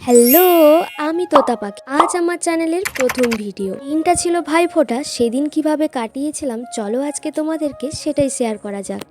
Hello, আমি তোতা পাখি। আজ আমার চ্যানেলের প্রথম ভিডিও। দিনটা ছিল ভাইফোঁটা, সেদিন কিভাবে কাটিয়েছিলাম চলো আজকে তোমাদেরকে সেটাই শেয়ার করা যাক।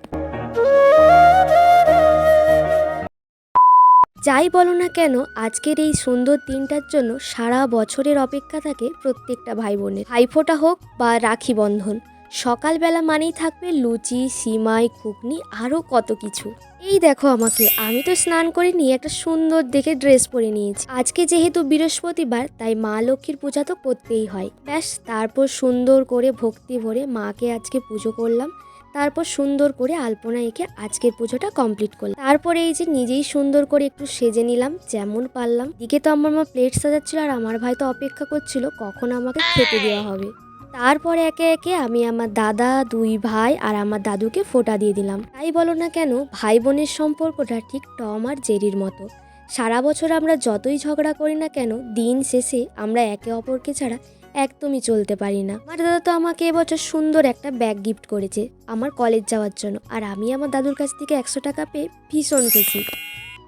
যাই বলো না কেন, আজকের এই সুন্দর দিনটার জন্য সারা বছরের অপেক্ষা থাকে প্রত্যেকটা ভাই বোনের। ভাইফোঁটা হোক বা রাখি বন্ধন, সকালবেলা মানেই থাকবে লুচি, সিমাই, ঘুগনি, আরও কত কিছু। এই দেখো আমাকে, আমি তো স্নান করে নিয়ে একটা সুন্দর দেখে ড্রেস পরে নিয়েছি। আজকে যেহেতু বৃহস্পতিবার, তাই মা লক্ষ্মীর পূজা তো করতেই হয়। ব্যাস, তারপর সুন্দর করে ভক্তি ভরে মাকে আজকে পুজো করলাম। তারপর সুন্দর করে আলপনা এঁকে আজকের পুজোটা কমপ্লিট করলাম। তারপরে এই যে নিজেই সুন্দর করে একটু সেজে নিলাম যেমন পারলাম। দিকে তো আমার মা প্লেট সাজাচ্ছিল আর আমার ভাই তো অপেক্ষা করছিল কখন আমাকে খেতে দেওয়া হবে। তারপরে একে একে আমি আমার দাদা, দুই ভাই আর আমার দাদুকে ফোঁটা দিয়ে দিলাম। তাই বলো না কেন, ভাই বোনের সম্পর্কটা ঠিক টম আর জেরির মতো। সারা বছর আমরা যতই ঝগড়া করি না কেন, দিন শেষে আমরা একে অপরকে ছাড়া একদমই চলতে পারি না। আমার দাদা তো আমাকে এবছর সুন্দর একটা ব্যাগ গিফট করেছে আমার কলেজ যাওয়ার জন্য, আর আমি আমার দাদুর কাছ থেকে 100 টাকা পেয়ে ভীষণ খুশি।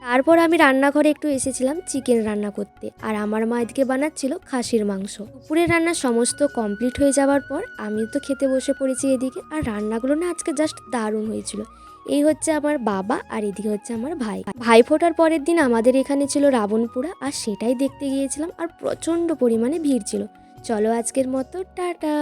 তারপর আমি রান্নাঘরে একটু এসেছিলাম চিকেন রান্না করতে, আর আমার মা এদিকে বানাচ্ছিল খাসির মাংস। দুপুরের রান্না সমস্ত কমপ্লিট হয়ে যাওয়ার পর আমি তো খেতে বসে পড়েছি এদিকে। আর রান্নাগুলো না আজকে জাস্ট দারুণ হয়েছিল। এই হচ্ছে আমার বাবা আর এদিকে হচ্ছে আমার ভাই। ভাই ফোটার পরের দিন আমাদের এখানে ছিল রাবণ পোড়া, আর সেটাই দেখতে গিয়েছিলাম, আর প্রচণ্ড পরিমাণে ভিড় ছিল। চলো আজকের মতো টাটা।